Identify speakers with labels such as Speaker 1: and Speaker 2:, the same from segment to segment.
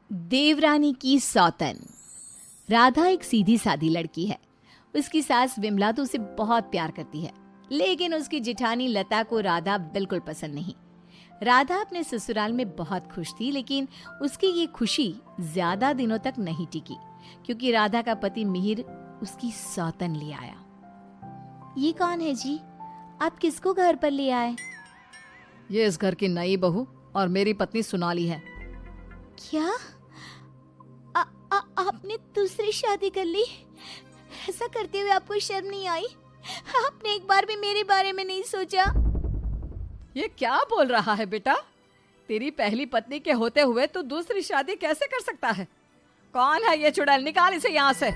Speaker 1: देवरानी की सौतन। राधा एक सीधी सादी लड़की है। उसकी सास विमला तो उसे बहुत प्यार करती है, लेकिन उसकी जिठानी लता को राधा बिल्कुल पसंद नहीं। राधा अपने ससुराल में बहुत खुश थी, लेकिन उसकी ये खुशी ज्यादा दिनों तक नहीं टिकी, क्योंकि राधा का पति मिहिर उसकी सौतन ले आया। ये कौन है जी? आप किसको घर पर ले आए?
Speaker 2: ये इस घर की नई बहू और मेरी पत्नी सोनाली है।
Speaker 1: क्या आपने दूसरी शादी कर ली? ऐसा करते हुए आपको शर्म नहीं आई? आपने एक बार भी मेरे बारे में नहीं सोचा?
Speaker 2: ये क्या बोल रहा है बेटा? तेरी पहली पत्नी के होते हुए तू दूसरी शादी कैसे कर सकता है? कौन है ये चुड़ैल? निकाल इसे यहाँ से।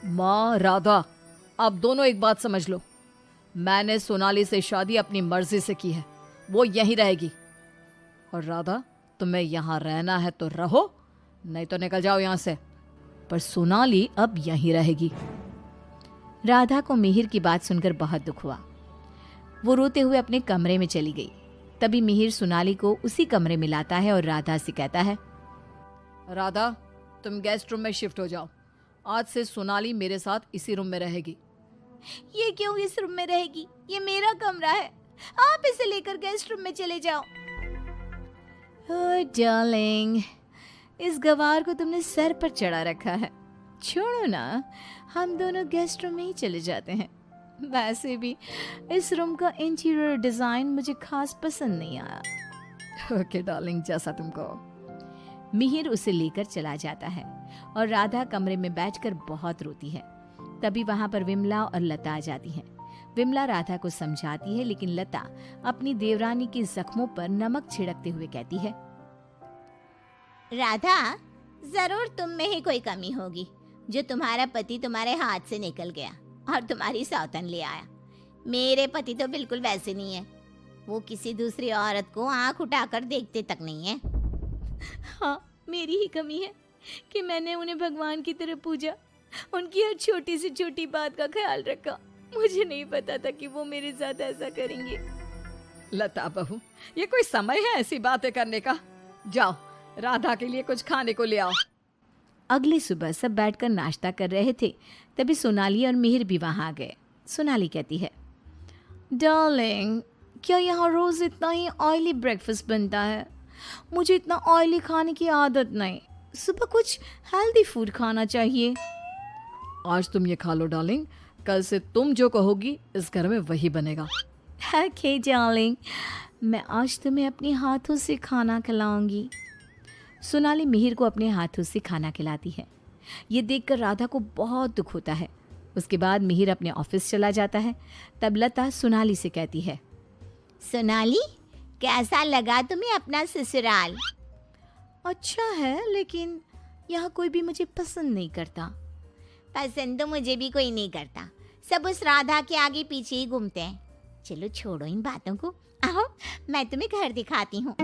Speaker 2: माँ राधा, आप दोनों एक बात समझ लो। मैंने सोनाली से शादी अपनी मर्जी से की है, वो यहीं रहेगी। और राधा, तुम्हें यहाँ रहना है तो रहो, नहीं तो निकल जाओ यहाँ से। पर सोनाली अब यहीं रहेगी।
Speaker 1: राधा को मिहिर की बात सुनकर बहुत दुख हुआ। वो रोते हुए अपने कमरे में चली गई। तभी मिहिर सोनाली को उसी कमरे में लाता है और राधा से कहता है,
Speaker 2: राधा, तुम गेस्ट रूम में शिफ्ट हो जाओ। आज से सोनाली मेरे साथ इसी रूम में रहेगी।
Speaker 1: ये क्यों इस रूम में रहेगी? ये मेरा कमरा है, आप इसे लेकर गेस्ट रूम में चले जाओ। ओह डार्लिंग, इस गवार को तुमने सर पर चढ़ा रखा है। छोड़ो ना, हम दोनों गेस्ट रूम में ही चले जाते हैं। वैसे भी इस रूम का इंटीरियर डिजाइन मुझे खास पसंद नहीं आया।
Speaker 2: ओके डार्लिंग, जैसा तुम कहो।
Speaker 1: मिहिर उसे लेकर चला जाता है और राधा कमरे में बैठकर बहुत रोती है। तभी वहां पर विमला और लता आ जाती हैं। विमला राधा को समझाती है, लेकिन लता अपनी देवरानी के जख्मों पर नमक छिड़कते हुए कहती है, राधा, जरूर तुम में ही कोई कमी होगी जो तुम्हारा पति तुम्हारे हाथ से निकल गया और तुम्हारी सौतन ले आया। मेरे पति तो बिल्कुल वैसे नहीं है। वो किसी दूसरी औरत को आंख उठाकर देखते तक नहीं है। हाँ, मेरी ही कमी है कि मैंने उन्हें भगवान की तरह पूजा, उनकी हर छोटी से छोटी बात का ख्याल रखा। मुझे नहीं पता था कि वो मेरे साथ ऐसा करेंगे।
Speaker 2: लता बहू, ये कोई समय है ऐसी बातें करने का? जाओ, राधा के लिए कुछ खाने को ले आओ।
Speaker 1: अगली सुबह सब बैठकर नाश्ता कर रहे थे। तभी सोनाली और मिहिर भी वहां आ गए। सोनाली कहती है, डार्लिंग, क्या यहाँ रोज इतना ही ऑयली ब्रेकफास्ट बनता है? मुझे इतना ऑयली खाने की आदत नहीं। सुबह कुछ हेल्दी फूड खाना चाहिए।
Speaker 2: आज तुम ये खा लो डार्लिंग, कल से तुम जो कहोगी इस घर में वही बनेगा।
Speaker 1: ओके डार्लिंग, मैं आज तुम्हें अपने हाथों से खाना खिलाऊंगी। सोनाली मिहिर को अपने हाथों से खाना खिलाती है। ये देखकर राधा को बहुत दुख होता है। उसके बाद मिहिर अपने ऑफिस चला जाता है। तब लता सोनाली से कहती है, सोनाली, कैसा लगा तुम्हें अपना ससुराल? अच्छा है, लेकिन यहाँ कोई भी मुझे पसंद नहीं करता। पसंद तो मुझे भी कोई नहीं करता। सब उस राधा के आगे पीछे ही घूमते हैं। चलो छोड़ो इन बातों को, आओ मैं तुम्हें घर दिखाती हूँ।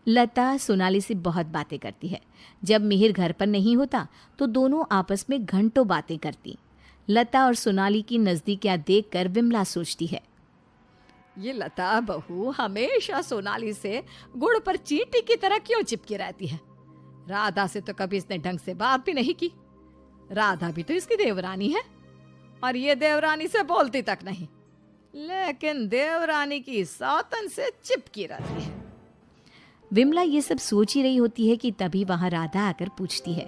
Speaker 1: लता सोनाली से बहुत बातें करती है। जब मिहिर घर पर नहीं होता तो दोनों आपस में घंटों बातें करती। लता और सोनाली की नजदीकियां देखकर विमला सोचती है,
Speaker 2: ये लता बहू हमेशा सोनाली से गुड़ पर चींटी की तरह क्यों चिपकी रहती है? राधा से तो कभी इसने ढंग से बात भी नहीं की। राधा भी तो इसकी देवरानी है और ये देवरानी से बोलती तक नहीं, लेकिन देवरानी की सौतन से चिपकी रहती है।
Speaker 1: विमला ये सब सोच ही रही होती है कि तभी वहां राधा आकर पूछती है,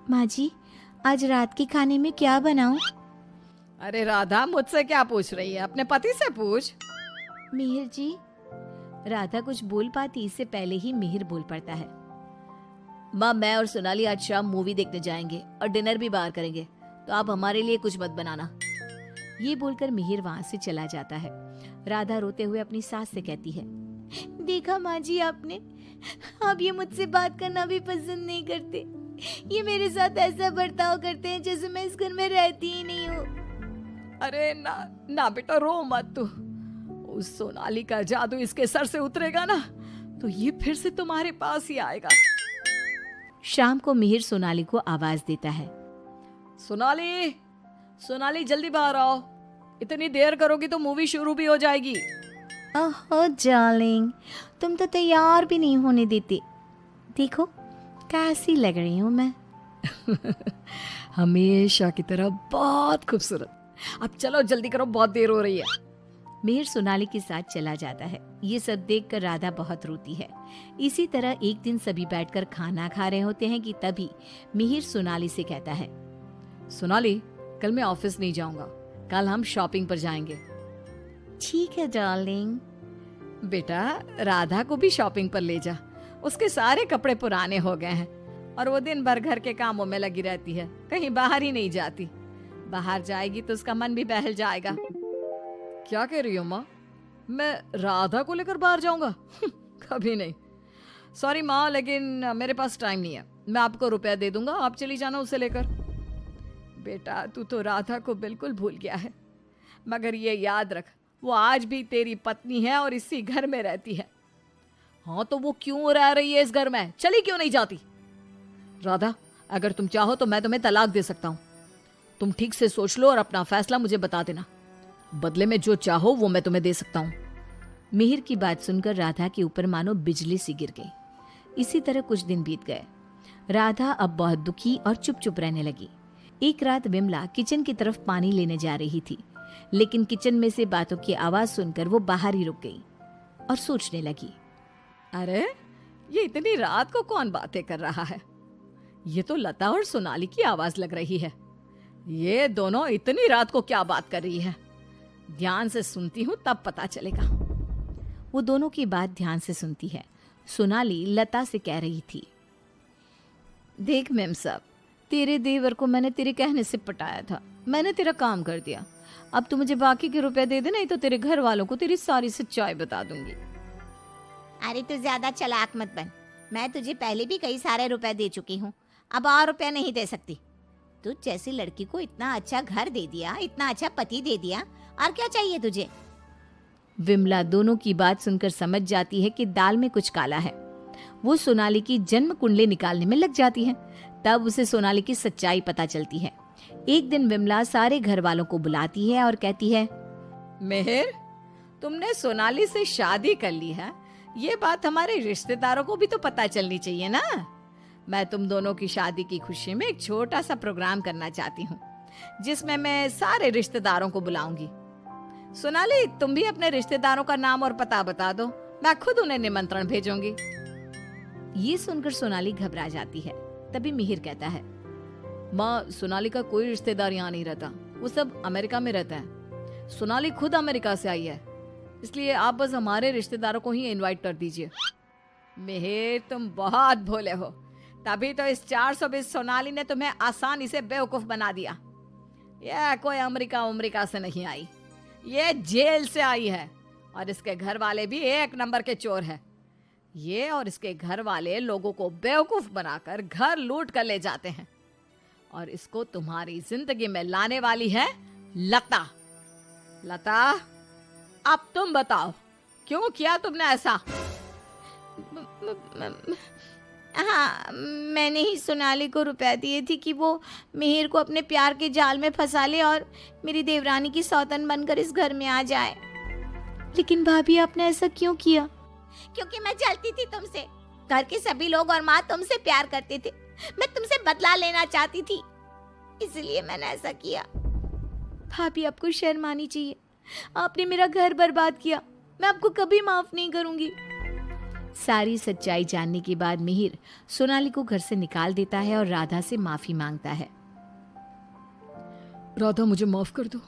Speaker 1: माँ जी, आज रात के खाने में क्या बनाऊं?
Speaker 2: अरे राधा, मुझसे क्या पूछ रही है? अपने पति से पूछ।
Speaker 1: मिहिर जी। राधा कुछ बोल पाती इससे पहले ही मिहिर बोल पड़ता है, माँ, मैं और सोनाली आज शाम मूवी देखने जाएंगे और डिनर भी बाहर करेंगे, तो आप हमारे लिए कुछ मत बनाना। ये बोलकर मिहिर वहां से चला जाता है। राधा रोते हुए अपनी सास से कहती है, देखा माँ जी आपने, आप ये मुझसे बात करना भी पसंद नहीं करते। ये मेरे साथ ऐसा बर्ताव करते हैं जैसे मैं इस घर में रहती ही नहीं हूँ।
Speaker 2: अरे ना ना बेटा, रो मत तू। उस सोनाली का जादू इसके सर से उतरेगा ना तो ये फिर से तुम्हारे पास ही आएगा।
Speaker 1: शाम को मिहिर सोनाली को आवाज देता है,
Speaker 2: सोनाली, सोनाली जल्दी बाहर आओ। इतनी देर करोगी तो मूवी शुरू भी हो जाएगी।
Speaker 1: ओह डार्लिंग, तुम तो तैयार भी नहीं होने देते। देखो, कैसी लग रही हूँ मैं?
Speaker 2: हमेशा की तरह बहुत खूबसूरत। अब चलो जल्दी करो, बहुत देर हो रही है।
Speaker 1: मिहिर सोनाली के साथ चला जाता है। ये सब देखकर राधा बहुत रोती है। इसी तरह एक दिन सभी बैठकर खाना खा रहे होते हैं कि तभी मिहिर सोनाली से कहता है,
Speaker 2: सोनाली, कल मैं ऑफिस नहीं जाऊंगा, कल हम शॉपिंग पर जाएंगे।
Speaker 1: ठीक है डार्लिंग।
Speaker 2: बेटा, राधा को भी शॉपिंग पर ले जा, उसके सारे कपड़े पुराने हो गए हैं और वो दिन भर घर के कामों में लगी रहती है, कहीं बाहर ही नहीं जाती। बाहर जाएगी तो उसका मन भी बहल जाएगा। क्या कह रही हो माँ? मैं राधा को लेकर बाहर जाऊंगा? कभी नहीं। सॉरी माँ, लेकिन मेरे पास टाइम नहीं है। मैं आपको रुपया दे दूंगा, आप चली जाना उसे लेकर। बेटा, तू तो राधा को बिल्कुल भूल गया है, मगर ये याद रख, वो आज भी तेरी पत्नी है और इसी घर में रहती है। हाँ, तो वो क्यों रह रही है इस घर में? चली क्यों नहीं जाती? राधा, अगर तुम चाहो तो मैं तुम्हें तलाक दे सकता हूँ। तुम ठीक से सोच लो और अपना फैसला मुझे बता देना। बदले में जो चाहो वो मैं तुम्हें दे सकता हूँ।
Speaker 1: मिहिर की बात सुनकर राधा के ऊपर मानो बिजली सी गिर गई। इसी तरह कुछ दिन बीत गए। राधा अब बहुत दुखी और चुप चुप रहने लगी। एक रात विमला किचन की तरफ पानी लेने जा रही थी, लेकिन किचन में से बातों की आवाज सुनकर वो बाहर ही रुक गई और सोचने लगी,
Speaker 2: अरे, ये इतनी रात को कौन बातें कर रहा है? ये तो लता और सोनाली की आवाज लग रही है। ये दोनों इतनी रात को क्या बात कर रही है? ध्यान से सुनती हूँ तब पता चलेगा।
Speaker 1: वो दोनों की बात ध्यान से सुनती है। सोनाली लता से कह रही थी, देख मेम साहब, तेरे देवर को मैंने तेरे कहने से पटाया था, मैंने तेरा काम कर दिया। अब तू मुझे बाकी के रुपए दे दे, नहीं तो तेरे घर वालों को तेरी सारी सच्चाई बता दूंगी।
Speaker 3: अरे तू ज्यादा चालाक मत बन, मैं तुझे पहले भी कई सारे रुपए दे चुकी हूँ, अब और रुपए नहीं दे सकती। तू जैसी लड़की को इतना अच्छा घर दे दिया, इतना अच्छा पति दे दिया, और क्या चाहिए तुझे?
Speaker 1: विमला दोनों की बात सुनकर समझ जाती है कि दाल में कुछ काला है। वो सोनाली की जन्म कुंडली निकालने में लग जाती है। तब उसे सोनाली की सच्चाई पता चलती है। एक दिन विमला सारे घर वालों को बुलाती है और कहती है,
Speaker 2: मिहिर, तुमने सोनाली से शादी कर ली है, ये बात हमारे रिश्तेदारों को भी तो पता चलनी चाहिए ना। मैं तुम दोनों की शादी की खुशी में एक छोटा सा प्रोग्राम करना चाहती हूँ, जिसमें मैं सारे रिश्तेदारों को बुलाऊंगी। सोनाली, तुम भी अपने रिश्तेदारों का नाम और पता बता दो, मैं खुद उन्हें निमंत्रण भेजूंगी।
Speaker 1: ये सुनकर सोनाली घबरा जाती है। तभी मिहिर कहता है,
Speaker 2: माँ, सोनाली का कोई रिश्तेदार यहाँ नहीं रहता, वो सब अमेरिका में रहता है। सोनाली खुद अमेरिका से आई है, इसलिए आप बस हमारे रिश्तेदारों को ही इनवाइट कर दीजिए। मिहिर, तुम बहुत भोले हो, तभी तो इस 420 सोनाली ने तुम्हें आसानी से बेवकूफ बना दिया। यह कोई अमेरिका से नहीं आई, ये जेल से आई है, और इसके घर वाले भी एक नंबर के चोर हैं। ये और इसके घर वाले लोगों को बेवकूफ बनाकर घर लूट कर ले जाते हैं, और इसको तुम्हारी जिंदगी में लाने वाली है लता। लता, अब तुम बताओ, क्यों किया तुमने ऐसा?
Speaker 3: हाँ, मैंने ही सोनाली को रुपए दिए थे कि वो मिहिर को अपने प्यार के जाल में फंसा ले और मेरी देवरानी की सौतन बनकर इस घर में आ जाए।
Speaker 1: लेकिन भाभी, आपने ऐसा क्यों किया?
Speaker 3: क्योंकि मैं जलती थी तुमसे। घर के सभी लोग और माँ तुमसे प्यार करते थे, मैं तुमसे बदला लेना चाहती थी, इसलिए मैंने ऐसा किया।
Speaker 1: भाभी, आपको शर्म आनी चाहिए। आपने मेरा घर बर्बाद किया, मैं आपको कभी माफ नहीं करूंगी। सारी सच्चाई जानने के बाद मिहिर सोनाली को घर से निकाल देता है और राधा से माफी मांगता है।
Speaker 2: राधा, मुझे माफ कर दो,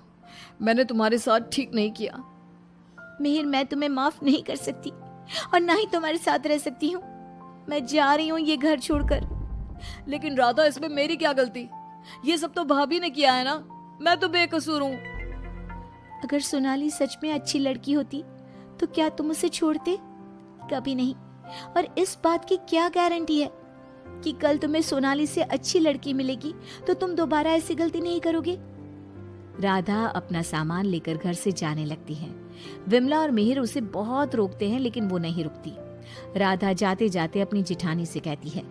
Speaker 2: मैंने तुम्हारे साथ ठीक नहीं किया।
Speaker 1: मिहिर, मैं तुम्हें माफ नहीं कर सकती और ना ही तुम्हारे साथ रह सकती हूँ। मैं जा रही हूँ ये घर छोड़कर।
Speaker 2: लेकिन राधा, इसमें मेरी क्या गलती? ये सब तो भाभी ने किया है ना, मैं तो बेकसूर हूँ।
Speaker 1: अगर सोनाली सच में अच्छी लड़की होती तो क्या तुम उसे छोड़ते? कभी नहीं। और इस बात की क्या गारंटी है कि कल तुम्हें सोनाली से अच्छी लड़की मिलेगी तो तुम दोबारा ऐसी गलती नहीं करोगे? राधा अपना सामान लेकर घर से जाने लगती है। विमला और मिहिर उसे बहुत रोकते हैं, लेकिन वो नहीं रुकती। राधा जाते जाते अपनी जिठानी से कहती है,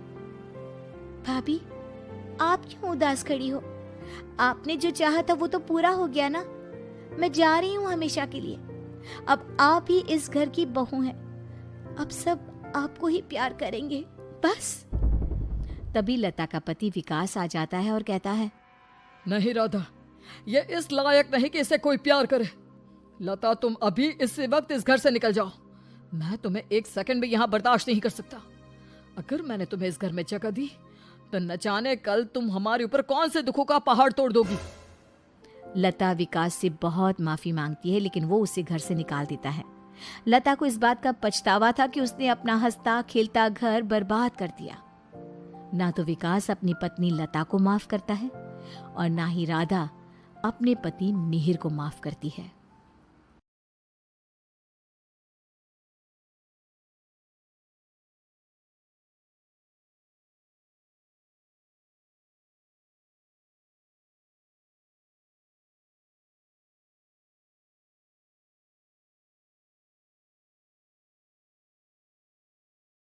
Speaker 1: भाभी, आप क्यों उदास खड़ी हो? आपने जो चाहा था वो तो पूरा हो गया ना। मैं जा रही हूँ हमेशा के लिए। अब आप ही इस घर की बहू हैं। अब सब आपको ही प्यार करेंगे, बस। तभी लता का पति विकास आ जाता है और कहता है,
Speaker 2: नहीं राधा, ये इस लायक नहीं कि इसे कोई प्यार करे। लता, तुम अभी इसी वक्त इस घर से निकल जाओ। मैं तुम्हें एक सेकंड भी यहाँ बर्दाश्त नहीं कर सकता। अगर मैंने तुम्हें इस घर में जगह दी तो न जाने कल तुम हमारे ऊपर कौन से दुखों का पहाड़ तोड़ दोगी।
Speaker 1: लता विकास से बहुत माफी मांगती है, लेकिन वो उसे घर से निकाल देता है। लता को इस बात का पछतावा था कि उसने अपना हंसता खेलता घर बर्बाद कर दिया। ना तो विकास अपनी पत्नी लता को माफ करता है और ना ही राधा अपने पति मिहिर को माफ करती है।